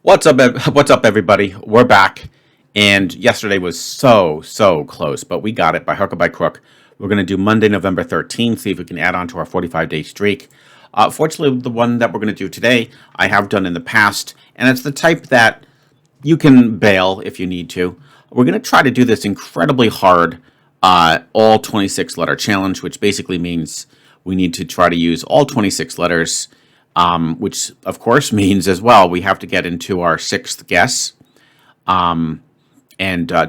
What's up, everybody? We're back, and yesterday was so close, but we got it by hook or by crook. We're going to do Monday, November 13th, see if we can add on to our 45-day streak. Fortunately, the one that we're going to do today, I have done in the past, and it's the type that you can bail if you need to. We're going to try to do this incredibly hard, all 26 letter challenge, which basically means we need to try to use all 26 letters, which of course means as well we have to get into our sixth guess, and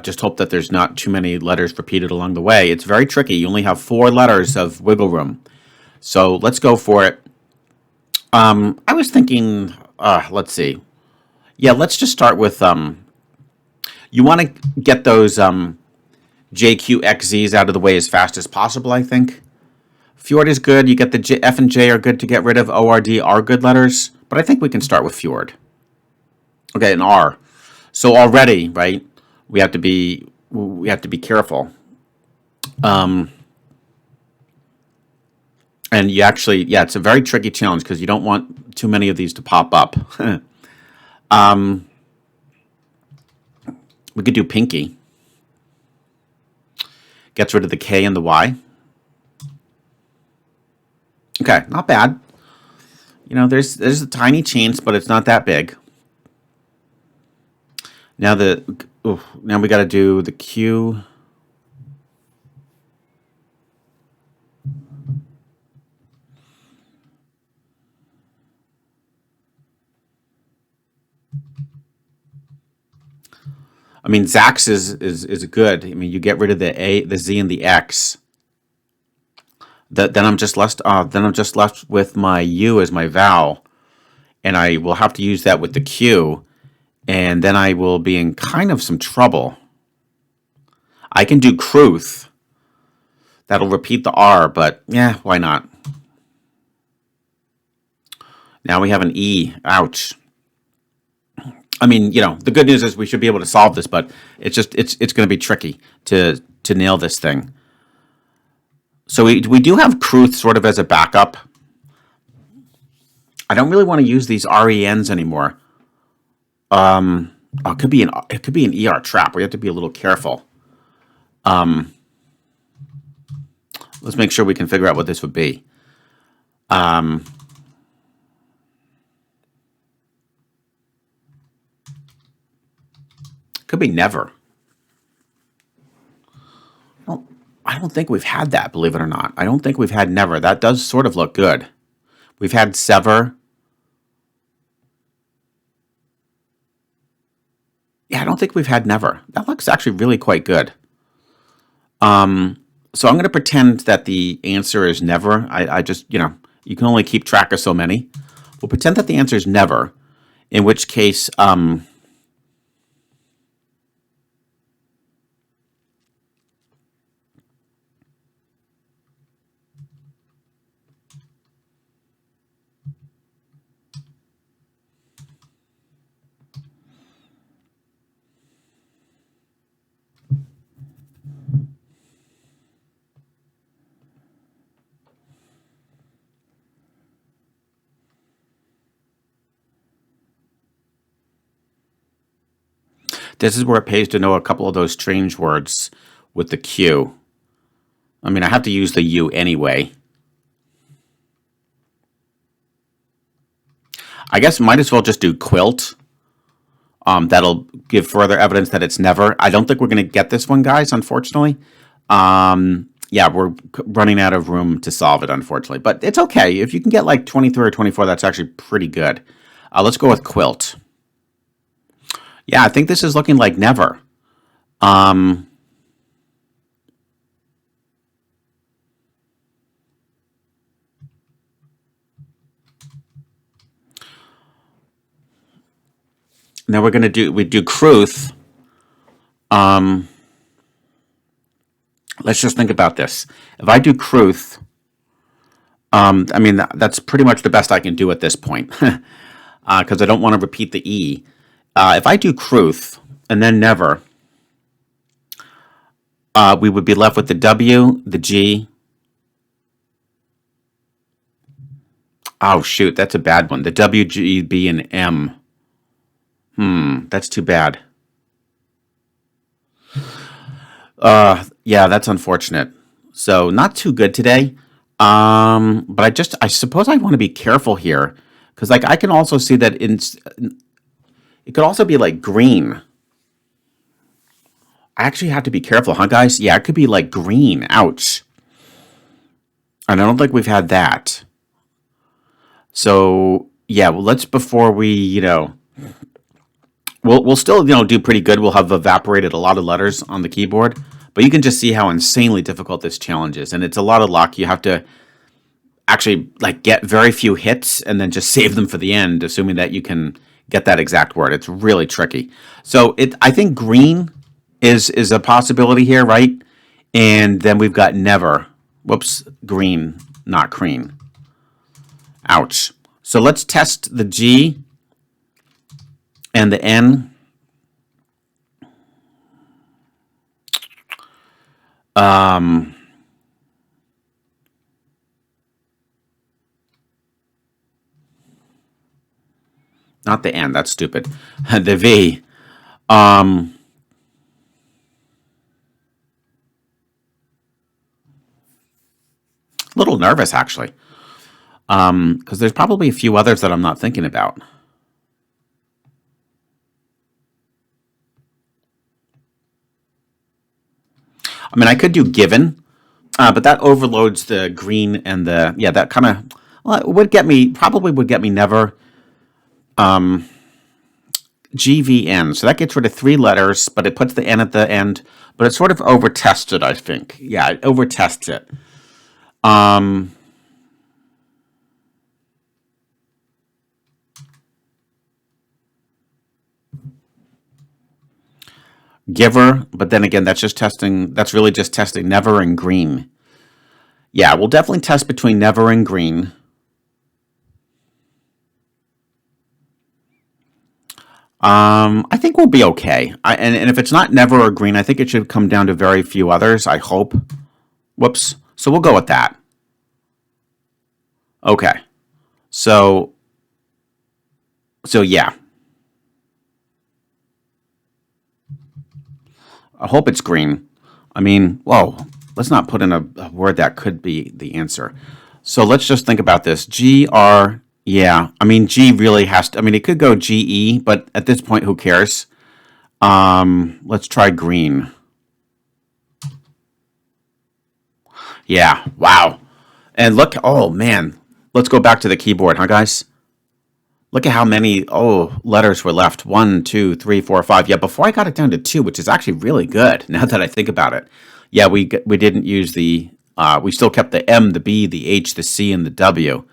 just hope that there's not too many letters repeated along the way. It's very tricky. You only have 4 letters of wiggle room. So let's go for it. I was thinking, let's see. Yeah, let's just start with, you want to get those JQXZs out of the way as fast as possible, I think. Fjord is good. You get the F and J are good to get rid of. ORD are good letters, but I think we can start with Fjord. Okay, an R. So already, right? We have to be careful. And you actually, yeah, it's a very tricky challenge because you don't want too many of these to pop up. We could do Pinky. Gets rid of the K and the Y. Okay, not bad. You know, there's a tiny chance, but it's not that big. Now now we got to do the Q. I mean, Zax is good. I mean, you get rid of the A, the Z, and the X. Then I'm just left with my U as my vowel, and I will have to use that with the Q, and then I will be in kind of some trouble. I can do Cruth. That'll repeat the R, but yeah, why not? Now we have an E. Ouch. I mean, you know, the good news is we should be able to solve this, but it's going to be tricky to nail this thing. So we do have Cruth sort of as a backup. I don't really want to use these RENs anymore. It could be an ER trap. We have to be a little careful. Let's make sure we can figure out what this would be. Could be never. Well, I don't think we've had that, believe it or not. I don't think we've had never. That does sort of look good. We've had sever. Yeah, I don't think we've had never. That looks actually really quite good. So I'm going to pretend that the answer is never. I just, you know, you can only keep track of so many. We'll pretend that the answer is never, in which case, this is where it pays to know a couple of those strange words with the Q. I mean, I have to use the U anyway. I guess might as well just do quilt. That'll give further evidence that it's never. I don't think we're going to get this one, guys, unfortunately. Yeah, we're running out of room to solve it, unfortunately. But it's okay. If you can get like 23 or 24, that's actually pretty good. Let's go with quilt. Yeah, I think this is looking like never. Now we're going to we do Cruth. Let's just think about this. If I do Cruth, I mean, that's pretty much the best I can do at this point, because I don't want to repeat the E. If I do Cruth and then never, we would be left with the W, the G. Oh, shoot, that's a bad one. The W, G, B, and M. That's too bad. Yeah, that's unfortunate. So not too good today. But I suppose I want to be careful here because like I can also see that it could also be like green. I actually have to be careful, huh, guys? Yeah, it could be like green. Ouch. And I don't think we've had that. So yeah, well, let's before we we'll still do pretty good. We'll have evaporated a lot of letters on the keyboard, but you can just see how insanely difficult this challenge is, and it's a lot of luck. You have to actually like get very few hits and then just save them for the end, assuming that you can get that exact word. It's really tricky. So I think green is a possibility here, right? And then we've got never. Whoops, green, not cream. Ouch. So let's test the G and the N. Not the N, that's stupid. The V. A little nervous actually. Because there's probably a few others that I'm not thinking about. I mean, I could do given, but that overloads the green and the that kind of would get me never. GVN. So that gets rid of 3 letters, but it puts the N at the end. But it's sort of over-tested, I think. Yeah, it over-tests it. Giver, but then again, that's just testing. That's really just testing never and green. Yeah, we'll definitely test between never and green. I think we'll be okay. And if it's not never or green, I think it should come down to very few others. I hope. Whoops. So we'll go with that. Okay. So yeah. I hope it's green. I mean, whoa. Let's not put in a word that could be the answer. So let's just think about this. GR. Yeah. I mean, G really has to. I mean, it could go GE, but at this point, who cares? Let's try green. Yeah. Wow. And look. Oh man. Let's go back to the keyboard, huh, guys? Look at how many letters were left. 1, 2, 3, 4, 5. Yeah, before I got it down to 2, which is actually really good now that I think about it. Yeah, we didn't use the. We still kept the M, the B, the H, the C, and the W.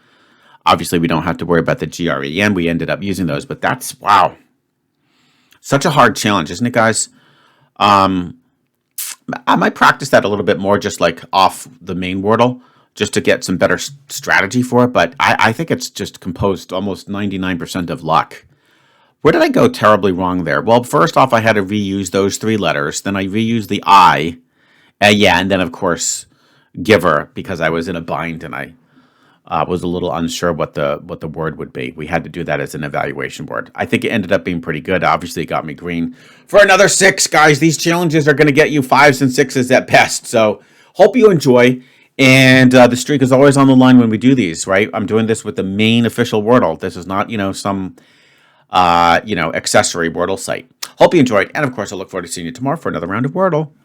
Obviously, we don't have to worry about the GREN. We ended up using those, but that's wow. Such a hard challenge, isn't it, guys? I might practice that a little bit more, just like off the main Wordle, just to get some better strategy for it. But I think it's just composed almost 99% of luck. Where did I go terribly wrong there? Well, first off, I had to reuse those 3 letters. Then I reused the I. Yeah, and then, of course, giver, because I was in a bind and I was a little unsure what the word would be. We had to do that as an evaluation word. I think it ended up being pretty good. Obviously, it got me green for another 6, guys. These challenges are going to get you 5s and 6s at best. So hope you enjoy. And the streak is always on the line when we do these, right? I'm doing this with the main official Wordle. This is not, some, accessory Wordle site. Hope you enjoyed. And of course, I look forward to seeing you tomorrow for another round of Wordle.